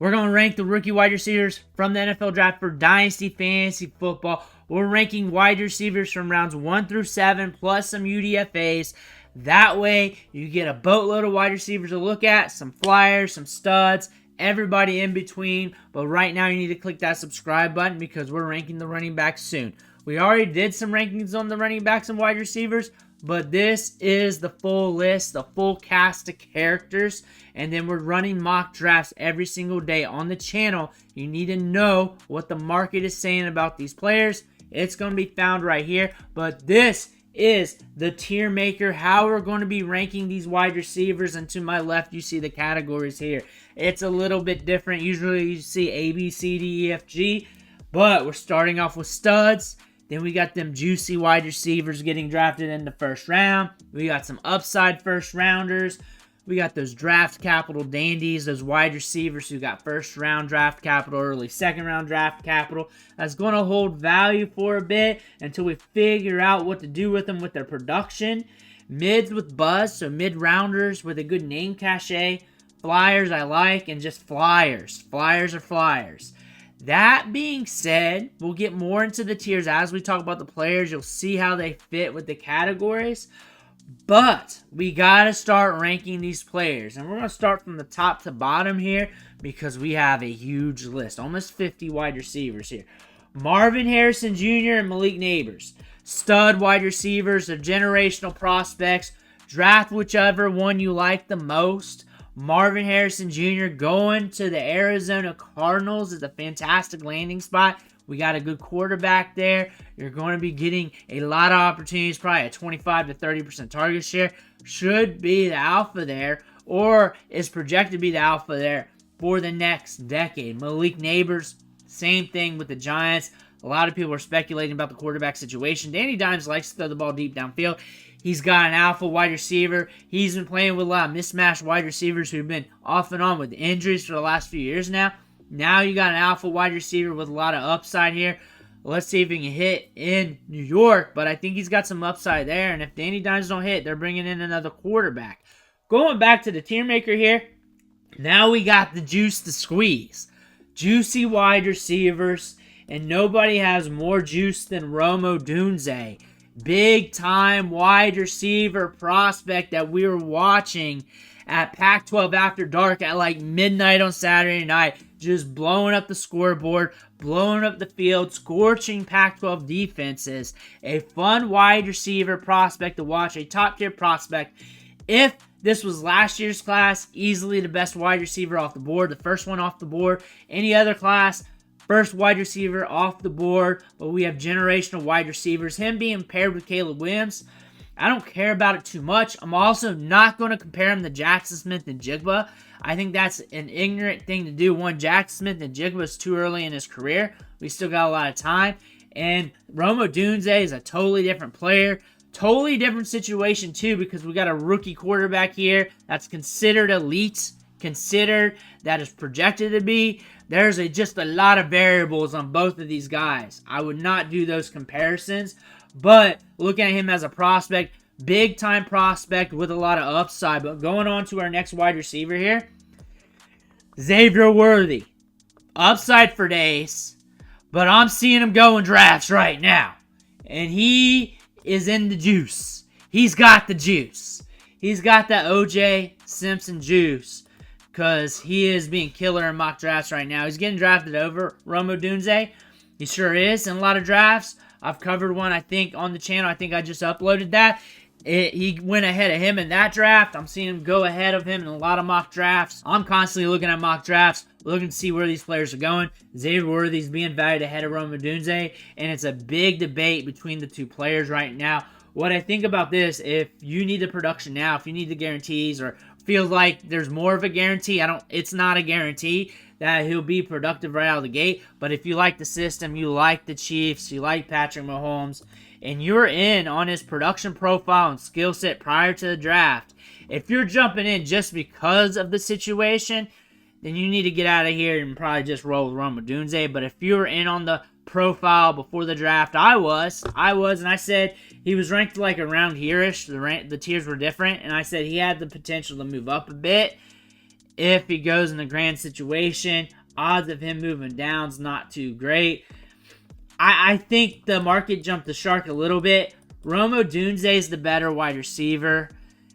We're going to rank the rookie wide receivers from the NFL draft for Dynasty Fantasy Football. We're ranking wide receivers from rounds 1 through 7 plus some UDFAs. That way, you get a boatload of wide receivers to look at, some flyers, some studs, everybody in between. But right now, you need to click that subscribe button because we're ranking the running backs soon. We already did some rankings on the running backs and wide receivers, but this is the full list, the full cast of characters. And then we're running mock drafts every single day on the channel. You need to know what the market is saying about these players. It's going to be found right here. But this is the tier maker, how we're going to be ranking these wide receivers. And to my left, you see the categories here. It's a little bit different. Usually you see A, B, C, D, E, F, G. But we're starting off with studs. Then we got them juicy wide receivers getting drafted in the first round. We got some upside first rounders. We got those draft capital dandies, those wide receivers who got first round draft capital, early second round draft capital. That's going to hold value for a bit until we figure out what to do with them with their production. Mids with buzz, so mid rounders with a good name cachet. Flyers I like, and just flyers. Flyers are flyers. That being said, we'll get more into the tiers as we talk about the players. You'll see how they fit with the categories. But we got to start ranking these players. And we're going to start from the top to bottom here because we have a huge list. Almost 50 wide receivers here. Marvin Harrison Jr. and Malik Nabers. Stud wide receivers. They're generational prospects. Draft whichever one you like the most. Marvin Harrison Jr. going to the Arizona Cardinals is a fantastic landing spot. We got a good quarterback there. You're going to be getting a lot of opportunities, probably a 25 to 30% target share. Should be the alpha there, or is projected to be the alpha there for the next decade. Malik Nabers, same thing with the Giants. A lot of people are speculating about the quarterback situation. Danny Dimes likes to throw the ball deep downfield. He's got an alpha wide receiver. He's been playing with a lot of mismatched wide receivers who've been off and on with injuries for the last few years now. Now you got an alpha wide receiver with a lot of upside here. Let's see if he can hit in New York, but I think he's got some upside there. And if Danny Dimes don't hit, they're bringing in another quarterback. Going back to the tier maker here, now we got the juice to squeeze. Juicy wide receivers, and nobody has more juice than Rome Odunze. Big time wide receiver prospect that we were watching at Pac-12 After Dark at like midnight on Saturday night. Just blowing up the scoreboard, blowing up the field, scorching Pac-12 defenses. A fun wide receiver prospect to watch, a top-tier prospect. If this was last year's class, easily the best wide receiver off the board, the first one off the board. Any other class, first wide receiver off the board, but we have generational wide receivers. Him being paired with Caleb Williams, I don't care about it too much. I'm also not going to compare him to Jackson Smith and Jigba. I think that's an ignorant thing to do. One, Jackson Smith and Jigba is too early in his career. We still got a lot of time. And Rome Odunze is a totally different player. Totally different situation too, because we got a rookie quarterback here that's considered elite, considered that is projected to be. There's just a lot of variables on both of these guys. I would not do those comparisons, but looking at him as a prospect, big time prospect with a lot of upside. But going on to our next wide receiver here, Xavier Worthy. Upside for days, but I'm seeing him go in drafts right now. And he is in the juice. He's got the juice. He's got that O.J. Simpson juice because he is being killer in mock drafts right now. He's getting drafted over Rome Odunze. He sure is in a lot of drafts. I've covered one, I think, on the channel. I think I just uploaded that. He went ahead of him in that draft. I'm seeing him go ahead of him in a lot of mock drafts. I'm constantly looking at mock drafts, looking to see where these players are going. Xavier Worthy's being valued ahead of Rome Odunze, and it's a big debate between the two players right now. What I think about this, if you need the production now, if you need the guarantees, or feel like there's more of a guarantee, it's not a guarantee that he'll be productive right out of the gate. But if you like the system, you like the Chiefs, you like Patrick Mahomes, and you're in on his production profile and skill set prior to the draft, if you're jumping in just because of the situation, then you need to get out of here and probably just roll with Rome Odunze. But if you were in on the profile before the draft, I was, and I said he was ranked like around here-ish. The tiers were different, and I said he had the potential to move up a bit. if he goes in the grand situation. Odds of him moving down is not too great. I think the market jumped the shark a little bit. Rome Odunze is the better wide receiver.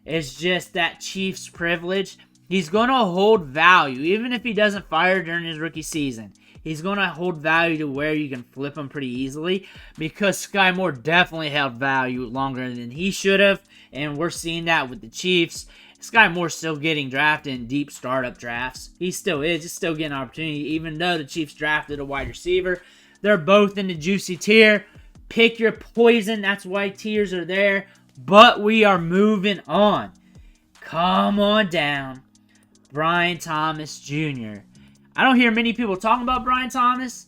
It's just that Chiefs privilege. He's going to hold value, even if he doesn't fire during his rookie season. He's going to hold value to where you can flip him pretty easily, because Sky Moore definitely held value longer than he should have, and we're seeing that with the Chiefs. Sky Moore's still getting drafted in deep startup drafts. He still is. He's still getting an opportunity, even though the Chiefs drafted a wide receiver. They're both in the juicy tier. Pick your poison. That's why tiers are there. But we are moving on. Come on down. Brian Thomas Jr. I don't hear many people talking about Brian Thomas,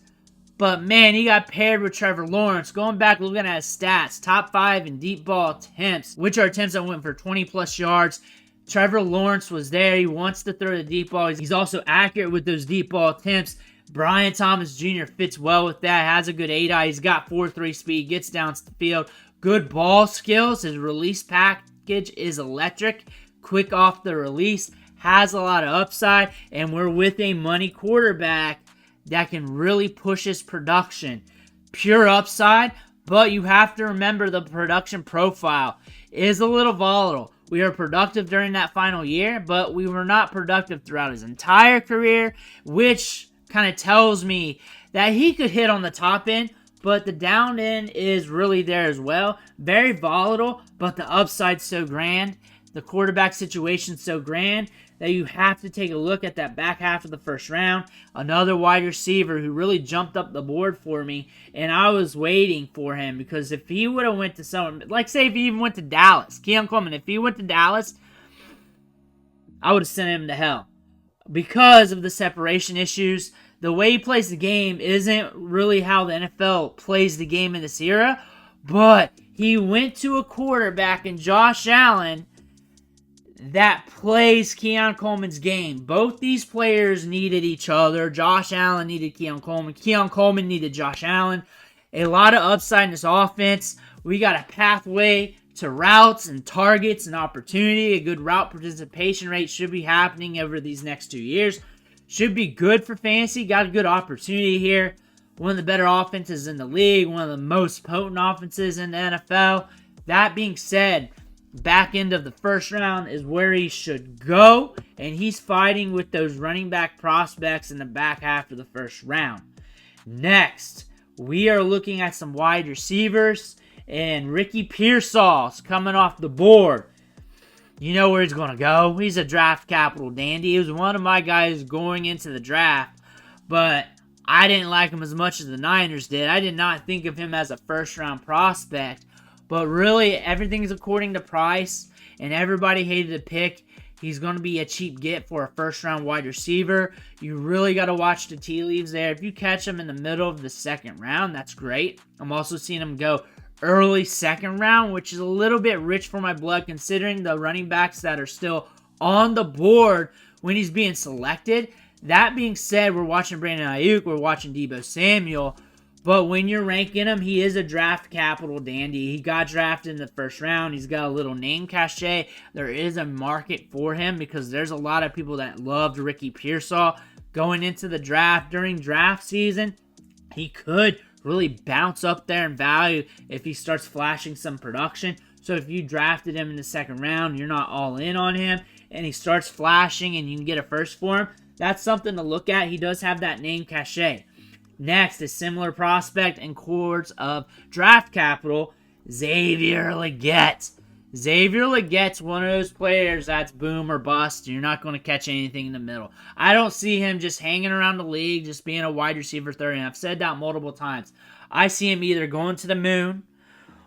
but man, he got paired with Trevor Lawrence. Going back, looking at his stats, top 5 in deep ball attempts, which are attempts that went for 20-plus yards. Trevor Lawrence was there. He wants to throw the deep ball. He's also accurate with those deep ball attempts. Brian Thomas Jr. fits well with that. Has a good 8-eye. He's got 4.3 speed. Gets down the field. Good ball skills. His release package is electric. Quick off the release. Has a lot of upside. And we're with a money quarterback that can really push his production. Pure upside. But you have to remember the production profile is a little volatile. We were productive during that final year, but we were not productive throughout his entire career, which kind of tells me that he could hit on the top end, but the down end is really there as well. Very volatile, but the upside's so grand. The quarterback situation's so grand that you have to take a look at that back half of the first round. Another wide receiver who really jumped up the board for me, and I was waiting for him, because if he would have went to someone, like say if he even went to Dallas, Keon Coleman, if he went to Dallas, I would have sent him to hell. Because of the separation issues, the way he plays the game isn't really how the NFL plays the game in this era, but he went to a quarterback in Josh Allen that plays Keon Coleman's game. Both these players needed each other. Josh Allen needed Keon Coleman. Keon Coleman needed Josh Allen. A lot of upside in this offense. We got a pathway to routes and targets and opportunity. A good route participation rate should be happening over these next 2 years. Should be good for fantasy. Got a good opportunity here. One of the better offenses in the league. One of the most potent offenses in the NFL. That being said, back end of the first round is where he should go, and he's fighting with those running back prospects in the back half of the first round. Next, we are looking at some wide receivers, and Ricky Pearsall's coming off the board. You know where he's going to go. He's a draft capital dandy. He was one of my guys going into the draft, but I didn't like him as much as the Niners did. I did not think of him as a first-round prospect. But really, everything's according to price, and everybody hated the pick. He's going to be a cheap get for a first-round wide receiver. You really got to watch the tea leaves there. If you catch him in the middle of the second round, that's great. I'm also seeing him go early second round, which is a little bit rich for my blood, considering the running backs that are still on the board when he's being selected. That being said, we're watching Brandon Ayuk, we're watching Deebo Samuel. But when you're ranking him, he is a draft capital dandy. He got drafted in the first round. He's got a little name cachet. There is a market for him because there's a lot of people that loved Ricky Pearsall going into the draft. During draft season, he could really bounce up there in value if he starts flashing some production. So if you drafted him in the second round, you're not all in on him, and he starts flashing and you can get a first for him, that's something to look at. He does have that name cachet. Next, a similar prospect in courts of draft capital, Xavier Legette. Xavier Legette's one of those players that's boom or bust. You're not going to catch anything in the middle. I don't see him just hanging around the league, just being a wide receiver 30. And I've said that multiple times. I see him either going to the moon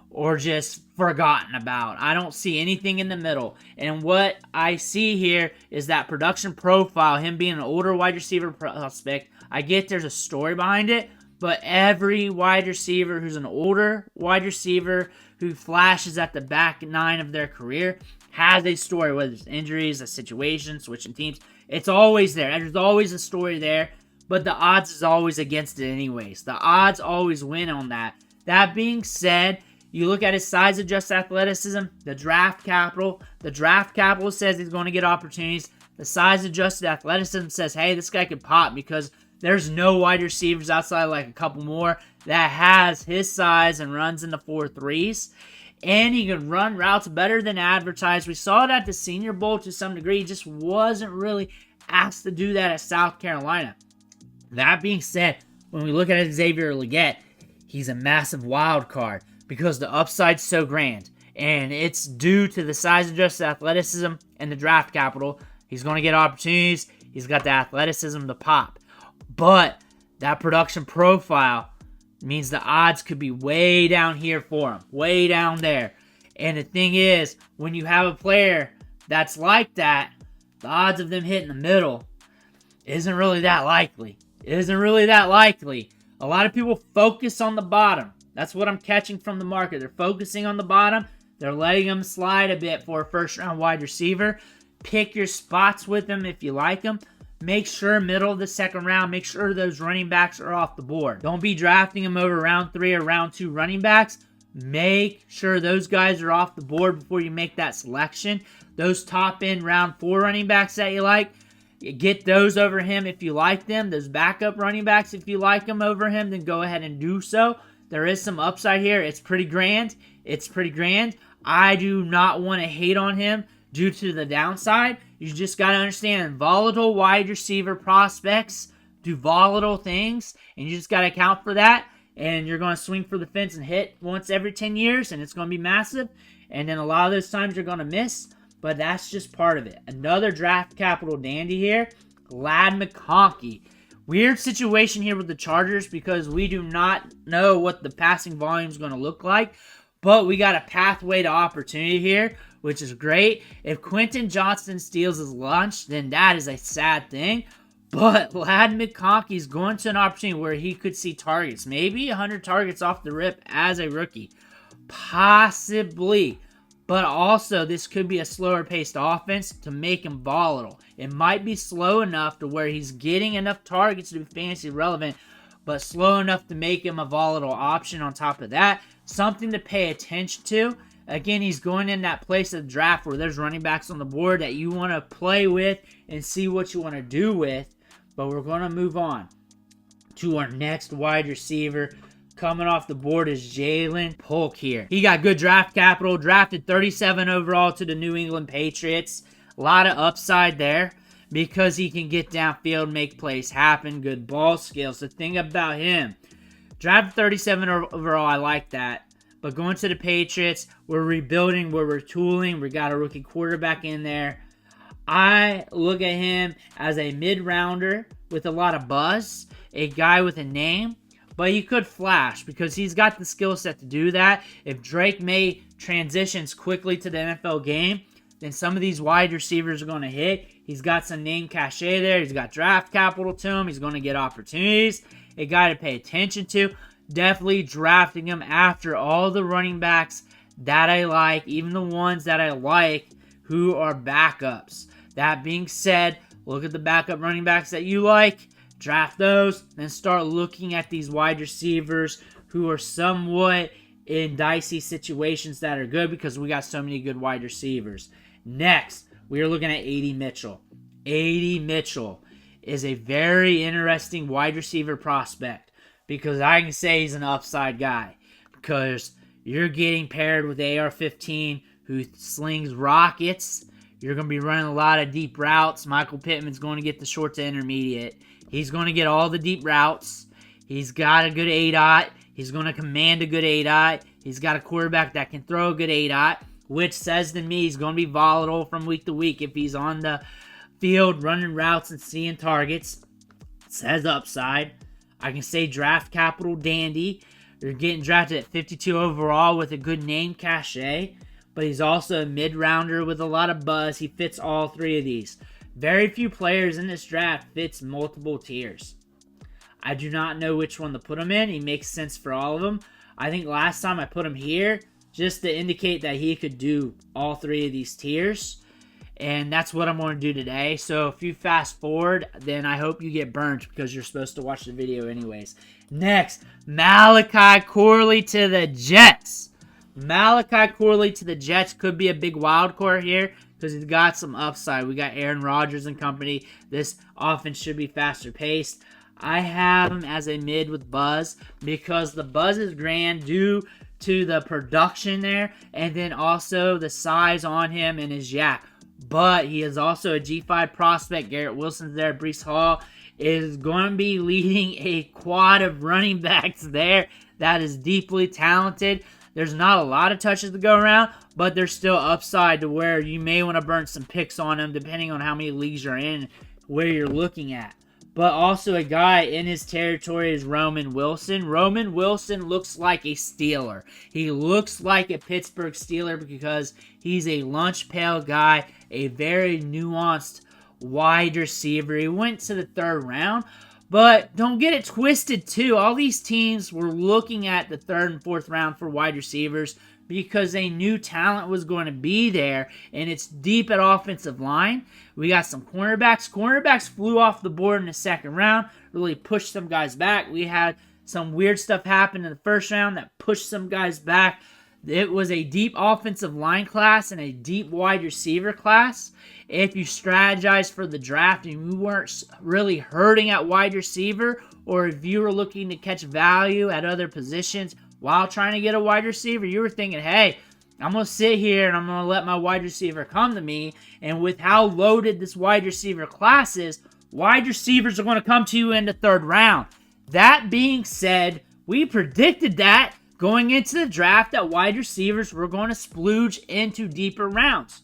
or just forgotten about. I don't see anything in the middle. And what I see here is that production profile, him being an older wide receiver prospect. I get there's a story behind it, but every wide receiver who's an older wide receiver who flashes at the back nine of their career has a story, whether it's injuries, a situation, switching teams. It's always there. There's always a story there, but the odds is always against it anyways. The odds always win on that. That being said, you look at his size-adjusted athleticism, the draft capital. The draft capital says he's going to get opportunities. the size-adjusted athleticism says, hey, this guy could pop, because there's no wide receivers outside like a couple more that has his size and runs in the 4.3s. And he can run routes better than advertised. We saw it at the Senior Bowl to some degree. He just wasn't really asked to do that at South Carolina. That being said, when we look at Xavier Legette, he's a massive wild card because the upside's so grand. And it's due to the size-adjusted athleticism and the draft capital. He's going to get opportunities. He's got the athleticism to pop. But that production profile means the odds could be way down here for him. Way down there. And the thing is, when you have a player that's like that, the odds of them hitting the middle isn't really that likely. It isn't really that likely. A lot of people focus on the bottom. That's what I'm catching from the market. They're focusing on the bottom. They're letting them slide a bit for a first-round wide receiver. Pick your spots with them if you like them. Make sure middle of the second round, make sure those running backs are off the board. Don't be drafting them over round 3 or round 2 running backs. Make sure those guys are off the board before you make that selection. Those top-end round 4 running backs that you like, get those over him if you like them. Those backup running backs, if you like them over him, then go ahead and do so. There is some upside here. It's pretty grand. It's pretty grand. I do not want to hate on him due to the downside. You just got to understand, volatile wide receiver prospects do volatile things, and you just got to account for that. And you're going to swing for the fence and hit once every 10 years, and it's going to be massive. And then a lot of those times you're going to miss, but that's just part of it. Another draft capital dandy here, Ladd McConkey. Weird situation here with the Chargers because we do not know what the passing volume is going to look like, but we got a pathway to opportunity here, which is great. If Quentin Johnston steals his lunch, then that is a sad thing. But Ladd McConkey is going to an opportunity where he could see targets. Maybe 100 targets off the rip as a rookie. Possibly. But also, this could be a slower-paced offense to make him volatile. It might be slow enough to where he's getting enough targets to be fantasy relevant, but slow enough to make him a volatile option on top of that. Something to pay attention to. Again, he's going in that place of the draft where there's running backs on the board that you want to play with and see what you want to do with. But we're going to move on to our next wide receiver. Coming off the board is Jalen Polk here. He got good draft capital, drafted 37 overall to the New England Patriots. A lot of upside there because he can get downfield, make plays happen, good ball skills. The thing about him, drafted 37 overall, I like that. But going to the Patriots, we're rebuilding, we're retooling, we got a rookie quarterback in there. I look at him as a mid-rounder with a lot of buzz, a guy with a name, but he could flash because he's got the skill set to do that. If Drake May transitions quickly to the NFL game, then some of these wide receivers are going to hit. He's got some name cachet there. He's got draft capital to him. He's going to get opportunities. A guy to pay attention to. Definitely drafting him after all the running backs that I like, even the ones that I like who are backups. That being said, look at the backup running backs that you like, draft those, then start looking at these wide receivers who are somewhat in dicey situations that are good because we got so many good wide receivers. Next, we are looking at A.D. Mitchell. A.D. Mitchell is a very interesting wide receiver prospect because I can say he's an upside guy because you're getting paired with AR-15 who slings rockets. You're going to be running a lot of deep routes. Michael Pittman's going to get the short to intermediate. He's going to get all the deep routes. He's got a good A-dot. He's going to command a good A-dot. He's got a quarterback that can throw a good A-dot, which says to me he's going to be volatile from week to week if he's on the field running routes and seeing targets. It says upside. I can say draft capital dandy. You're getting drafted at 52 overall with a good name cachet. But he's also a mid-rounder with a lot of buzz. He fits all three of these. Very few players in this draft fits multiple tiers. I do not know which one to put him in. He makes sense for all of them. I think last time I put him here just to indicate that he could do all three of these tiers. And that's what I'm going to do today. So if you fast forward, then I hope you get burnt because you're supposed to watch the video anyways. Next, Malachi Corley to the Jets. Malachi Corley to the Jets could be a big wild card here because he's got some upside. We got Aaron Rodgers and company. This offense should be faster paced. I have him as a mid with buzz because the buzz is grand due to the production there and then also the size on him and his yak. But he is also a G5 prospect. Garrett Wilson's there. Breece Hall is going to be leading a quad of running backs there that is deeply talented. There's not a lot of touches to go around, but there's still upside to where you may want to burn some picks on him depending on how many leagues you're in, where you're looking at. But also a guy in his territory is Roman Wilson. Roman Wilson looks like a Steeler. He looks like a Pittsburgh Steeler because he's a lunch pail guy, a very nuanced wide receiver. He went to the 3rd round, but don't get it twisted too. All these teams were looking at the 3rd and 4th round for wide receivers because they knew talent was going to be there, and it's deep at offensive line. We got some cornerbacks. Cornerbacks flew off the board in the 2nd round, really pushed some guys back. We had some weird stuff happen in the 1st round that pushed some guys back. It was a deep offensive line class and a deep wide receiver class. If you strategize for the draft and you weren't really hurting at wide receiver, or if you were looking to catch value at other positions while trying to get a wide receiver, you were thinking, hey, I'm going to sit here and I'm going to let my wide receiver come to me. And with how loaded this wide receiver class is, wide receivers are going to come to you in the 3rd round. That being said, we predicted that going into the draft that wide receivers were going to splooge into deeper rounds.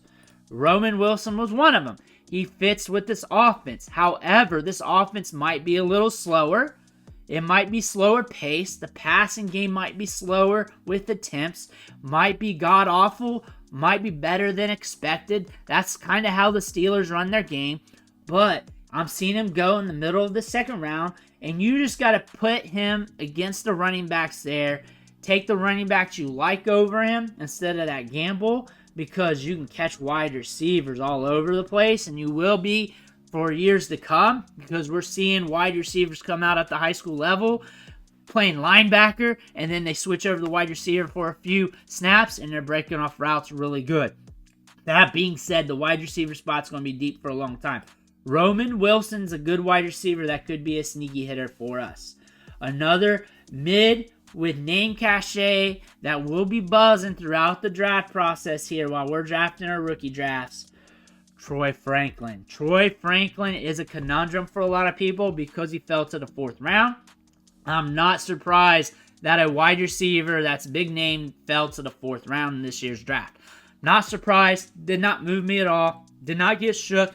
Roman Wilson was one of them. He fits with this offense. However, this offense might be a little slower. It might be slower paced. The passing game might be slower with attempts. Might be god-awful. Might be better than expected. That's kind of how the Steelers run their game. But I'm seeing him go in the middle of the 2nd round. And you just got to put him against the running backs there. Take the running backs you like over him instead of that gamble. Because you can catch wide receivers all over the place. And you will be for years to come, because we're seeing wide receivers come out at the high school level playing linebacker, and then they switch over to the wide receiver for a few snaps, and they're breaking off routes really good. That being said, the wide receiver spot's going to be deep for a long time. Roman Wilson's a good wide receiver that could be a sneaky hitter for us. Another mid with name cachet that will be buzzing throughout the draft process here while we're drafting our rookie drafts. Troy Franklin. Troy Franklin is a conundrum for a lot of people because he fell to the 4th round. I'm not surprised that a wide receiver that's a big name fell to the 4th round in this year's draft. Not surprised. Did not move me at all. Did not get shook.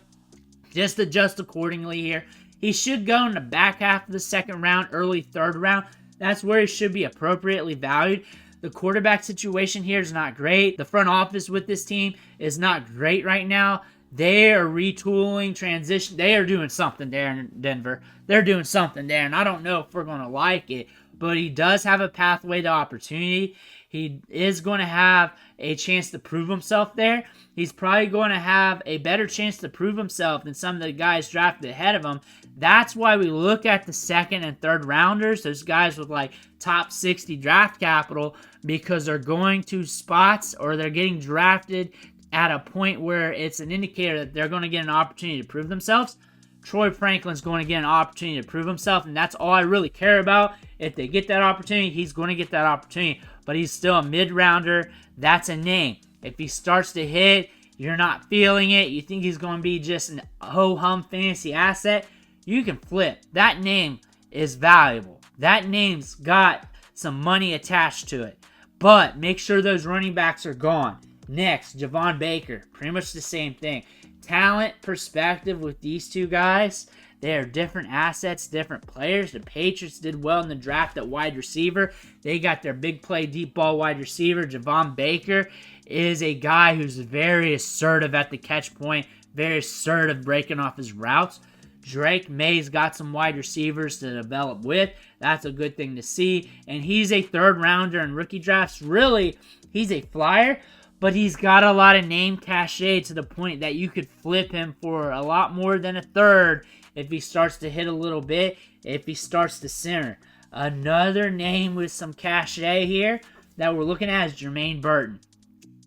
Just adjust accordingly here. He should go in the back half of the 2nd round, early 3rd round. That's where he should be appropriately valued. The quarterback situation here is not great. The front office with this team is not great right now. They are retooling, transition. They are doing something there in Denver. They're doing something there, and I don't know if we're going to like it, but he does have a pathway to opportunity. He is going to have a chance to prove himself there. He's probably going to have a better chance to prove himself than some of the guys drafted ahead of him. That's why we look at the 2nd and 3rd rounders, those guys with like top 60 draft capital, because they're going to spots or they're getting drafted at a point where it's an indicator that they're going to get an opportunity to prove themselves. Troy Franklin's going to get an opportunity to prove himself, and that's all I really care about. If they get that opportunity, he's going to get that opportunity. But he's still a mid-rounder. That's a name. If he starts to hit, you're not feeling it, you think he's going to be just an ho-hum fantasy asset, you can flip. That name is valuable. That name's got some money attached to it. But make sure those running backs are gone. Next, Javon Baker. Pretty much the same thing. Talent perspective with these two guys. They are different assets, different players. The Patriots did well in the draft at wide receiver. They got their big play, deep ball wide receiver. Javon Baker is a guy who's very assertive at the catch point, very assertive breaking off his routes. Drake May's got some wide receivers to develop with. That's a good thing to see. And he's a 3rd rounder in rookie drafts. Really, he's a flyer, but he's got a lot of name cachet to the point that you could flip him for a lot more than a 3rd if he starts to hit a little bit, if he starts to simmer. Another name with some cachet here that we're looking at is Jermaine Burton.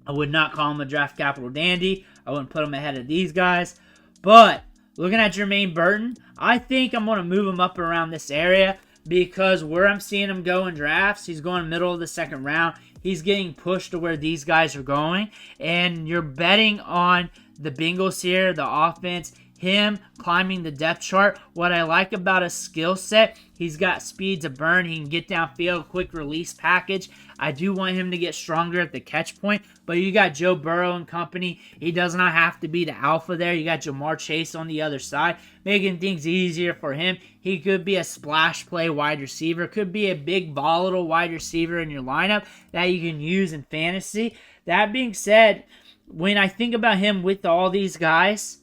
I would not call him a draft capital dandy. I wouldn't put him ahead of these guys. But looking at Jermaine Burton, I think I'm going to move him up around this area because where I'm seeing him go in drafts, he's going middle of the second round. He's getting pushed to where these guys are going. And you're betting on the Bengals here, the offense, him climbing the depth chart. What I like about his skill set, he's got speed to burn. He can get downfield, quick release package. I do want him to get stronger at the catch point, but you got Joe Burrow and company. He does not have to be the alpha there. You got Jamar Chase on the other side, making things easier for him. He could be a splash play wide receiver, could be a big volatile wide receiver in your lineup that you can use in fantasy. That being said, when I think about him with all these guys,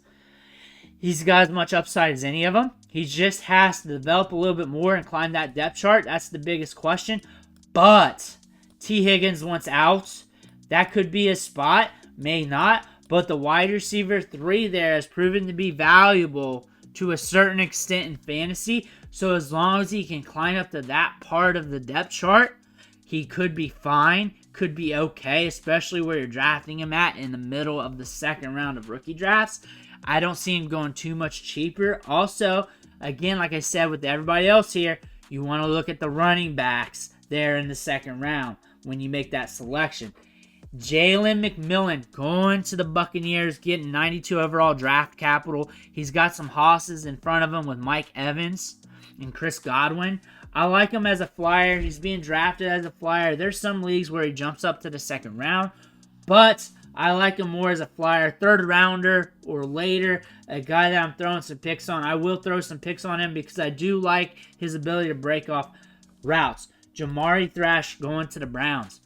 he's got as much upside as any of them. He just has to develop a little bit more and climb that depth chart. That's the biggest question. But T. Higgins wants out. That could be a spot. May not. But the wide receiver 3 there has proven to be valuable to a certain extent in fantasy. So as long as he can climb up to that part of the depth chart, he could be fine. Could be okay, especially where you're drafting him at in the middle of the second round of rookie drafts. I don't see him going too much cheaper. Also, again, like I said with everybody else here, you want to look at the running backs there in the second round when you make that selection. Jalen McMillan going to the Buccaneers, getting 92 overall draft capital. He's got some hosses in front of him with Mike Evans and Chris Godwin. I like him as a flyer. He's being drafted as a flyer. There's some leagues where he jumps up to the second round, but I like him more as a flyer, third rounder or later, a guy that I'm throwing some picks on. I will throw some picks on him because I do like his ability to break off routes. Jamari Thrash going to the Browns.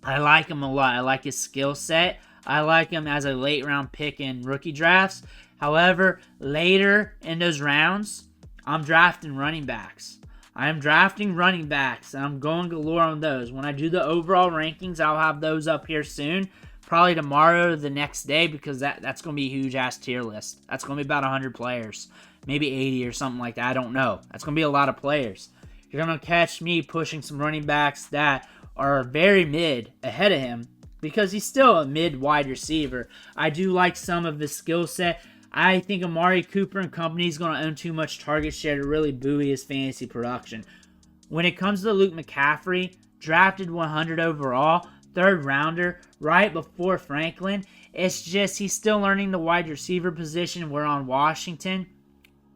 I like him a lot. I like his skill set. I like him as a late round pick in rookie drafts. However, later in those rounds, I'm drafting running backs. I am drafting running backs, and I'm going galore on those. When I do the overall rankings, I'll have those up here soon. Probably tomorrow or the next day, because that's going to be a huge-ass tier list. That's going to be about 100 players. Maybe 80 or something like that. I don't know. That's going to be a lot of players. You're going to catch me pushing some running backs that are very mid ahead of him, because he's still a mid-wide receiver. I do like some of his skill set. I think Amari Cooper and company is going to own too much target share to really buoy his fantasy production. When it comes to Luke McCaffrey, drafted 100 overall, third rounder, right before Franklin. It's just he's still learning the wide receiver position. We're on Washington.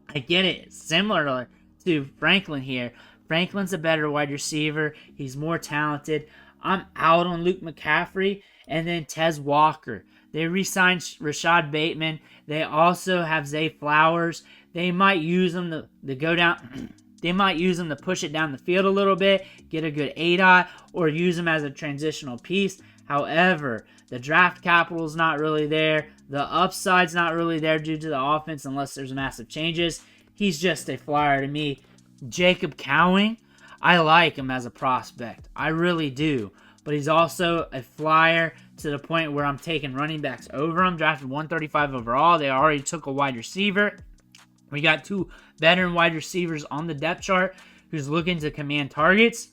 I get it. Similar to Franklin here. Franklin's a better wide receiver. He's more talented. I'm out on Luke McCaffrey. And then Tez Walker. They re-signed Rashad Bateman. They also have Zay Flowers. They might use him to go down. They might use him to push it down the field a little bit, get a good ADOT, or use him as a transitional piece. However, the draft capital is not really there. The upside's not really there due to the offense unless there's massive changes. He's just a flyer to me. Jacob Cowing, I like him as a prospect. I really do. But he's also a flyer to the point where I'm taking running backs over him. Drafted 135 overall. They already took a wide receiver. We got 2 veteran wide receivers on the depth chart who's looking to command targets.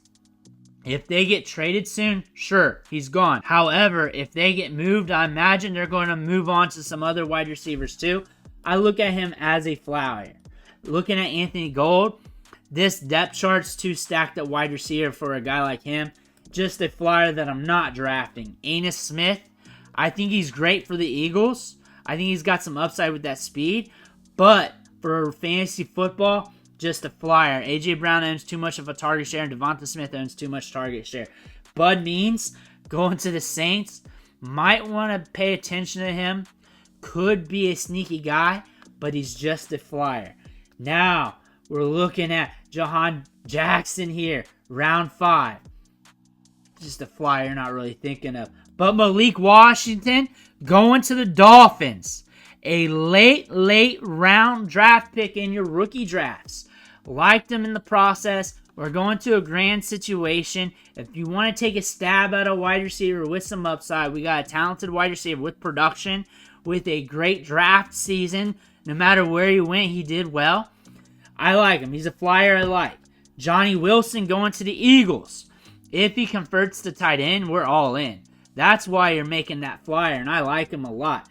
If they get traded soon, sure, he's gone. However, if they get moved, I imagine they're going to move on to some other wide receivers too. I look at him as a flyer. Looking at Anthony Gold, this depth chart's too stacked at wide receiver for a guy like him. Just a flyer that I'm not drafting. Enos Smith, I think he's great for the Eagles. I think he's got some upside with that speed. But for fantasy football, just a flyer. A.J. Brown owns too much of a target share, and Devonta Smith owns too much target share. Bud Means, going to the Saints, might want to pay attention to him. Could be a sneaky guy, but he's just a flyer. Now, we're looking at Jahan Jackson here, round 5. Just a flyer you're not really thinking of. But Malik Washington going to the Dolphins. A late round draft pick in your rookie drafts. Liked him in the process. We're going to a grand situation. If you want to take a stab at a wide receiver with some upside, we got a talented wide receiver with production, with a great draft season. No matter where he went, he did well. I like him. He's a flyer I like. Johnny Wilson going to the Eagles. If he converts to tight end, we're all in. That's why you're making that flyer, and I like him a lot.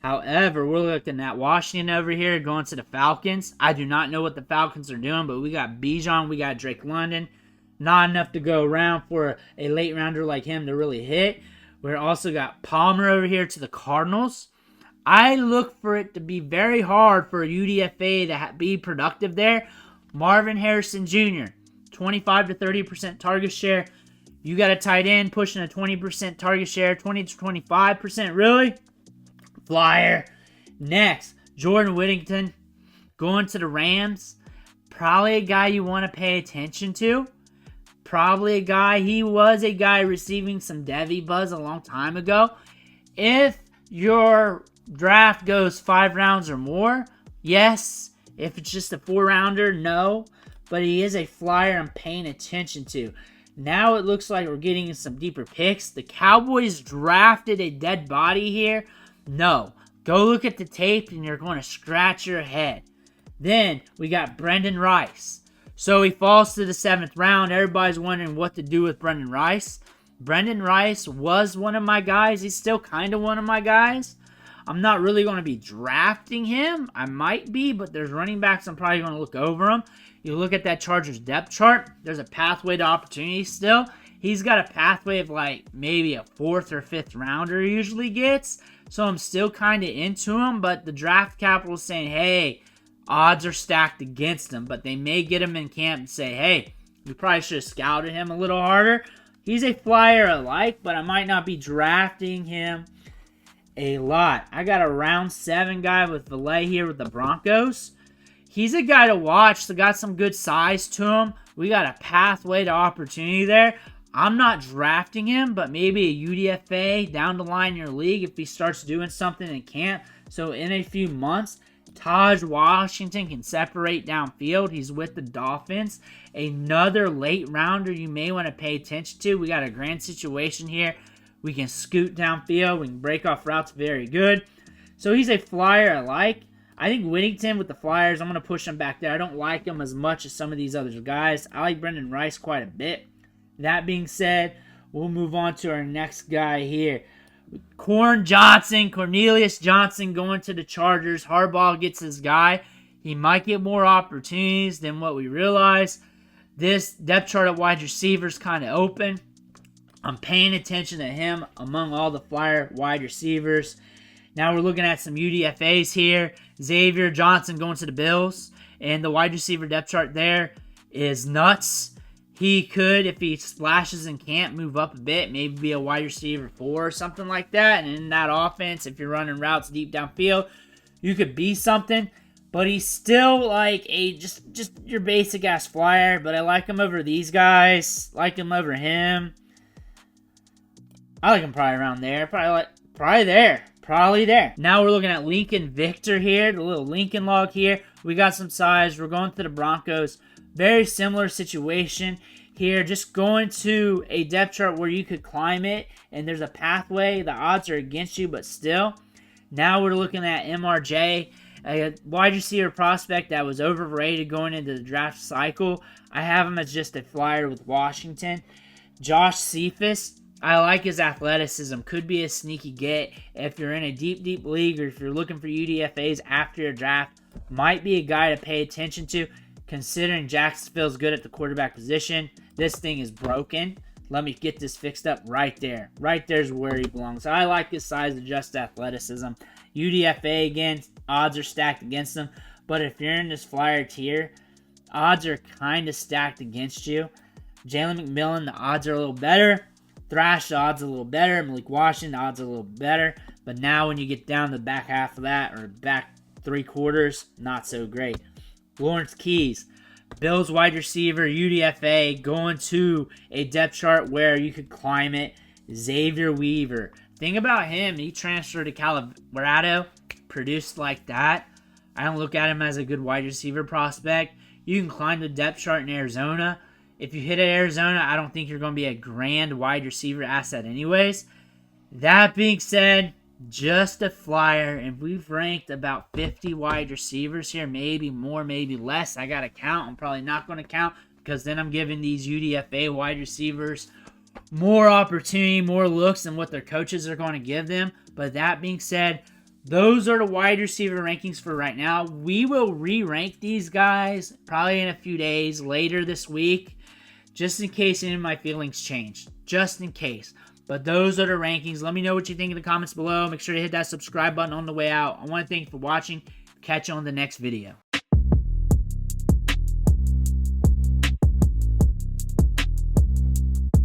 However, we're looking at Washington over here going to the Falcons. I do not know what the Falcons are doing, but we got Bijan, we got Drake London. Not enough to go around for a late rounder like him to really hit. We also got Palmer over here to the Cardinals. I look for it to be very hard for a UDFA to be productive there. Marvin Harrison Jr., 25 to 30% target share. You got a tight end pushing a 20% target share, 20 to 25%. Really? Flyer. Next, Jordan Whittington going to the Rams. Probably a guy you want to pay attention to. Probably a guy, he was a guy receiving some Devy buzz a long time ago. If your draft goes 5 rounds or more, yes. If it's just a 4-rounder, no. But he is a flyer I'm paying attention to. Now it looks like we're getting some deeper picks. The Cowboys drafted a dead body here. No. Go look at the tape and you're going to scratch your head. Then we got Brendan Rice. So he falls to the 7th round. Everybody's wondering what to do with Brendan Rice. Brendan Rice was one of my guys. He's still kind of one of my guys. I'm not really going to be drafting him. I might be, but there's running backs I'm probably going to look over him. You look at that Chargers depth chart. There's a pathway to opportunity still. He's got a pathway of like maybe a 4th or 5th rounder he usually gets. So I'm still kind of into him, but the draft capital is saying, hey, odds are stacked against him, but they may get him in camp and say, hey, we probably should have scouted him a little harder. He's a flyer I like, but I might not be drafting him a lot. I got a round 7 guy with Valet here with the Broncos. He's a guy to watch. They got some good size to him. We got a pathway to opportunity there. I'm not drafting him, but maybe a UDFA down the line in your league if he starts doing something in camp. So in a few months, Taj Washington can separate downfield. He's with the Dolphins. Another late rounder you may want to pay attention to. We got a grand situation here. We can scoot downfield. We can break off routes very good. So he's a flyer I like. I think Whittington with the Flyers, I'm going to push him back there. I don't like him as much as some of these other guys. I like Brendan Rice quite a bit. That being said, we'll move on to our next guy here. Cornelius Johnson going to the Chargers. Harbaugh gets his guy. He might get more opportunities than what we realize. This depth chart at wide receiver is kind of open. I'm paying attention to him among all the Flyer wide receivers. Now we're looking at some UDFAs here. Xavier Johnson going to the Bills. And the wide receiver depth chart there is nuts. He could, if he splashes in camp, move up a bit. Maybe be a wide receiver 4 or something like that. And in that offense, if you're running routes deep downfield, you could be something. But he's still like a just your basic ass flyer. But I like him over these guys. Like him over him. I like him probably around there. Probably there. Now we're looking at Lincoln Victor here. The little Lincoln log here. We got some size. We're going to the Broncos. Very similar situation here. Just going to a depth chart where you could climb it. And there's a pathway. The odds are against you, but still. Now we're looking at MRJ. A wide receiver prospect that was overrated going into the draft cycle. I have him as just a flyer with Washington. Josh Cephas. I like his athleticism. Could be a sneaky get if you're in a deep league or if you're looking for UDFAs after your draft. Might be a guy to pay attention to considering Jacksonville's good at the quarterback position. This thing is broken. Let me get this fixed up right there. Right there's where he belongs. I like his size and just athleticism. UDFA again, odds are stacked against him. But if you're in this flyer tier, odds are kind of stacked against you. Jalen McMillan, the odds are a little better. Thrash, the odds a little better. Malik Washington, the odds a little better. But now when you get down to the back half of that, or back 3/4, not so great. Lawrence Keys, Bills wide receiver, UDFA, going to a depth chart where you could climb it. Xavier Weaver. Thing about him, he transferred to Colorado, produced like that. I don't look at him as a good wide receiver prospect. You can climb the depth chart in Arizona. If you hit at Arizona, I don't think you're going to be a grand wide receiver asset anyways. That being said, just a flyer, and we've ranked about 50 wide receivers here, maybe more, maybe less. I got to count. I'm probably not going to count because then I'm giving these UDFA wide receivers more opportunity, more looks than what their coaches are going to give them. But that being said, those are the wide receiver rankings for right now. We will re-rank these guys probably in a few days later this week, just in case any of my feelings change. Just in case. But those are the rankings. Let me know what you think in the comments below. Make sure to hit that subscribe button on the way out. I want to thank you for watching. Catch you on the next video.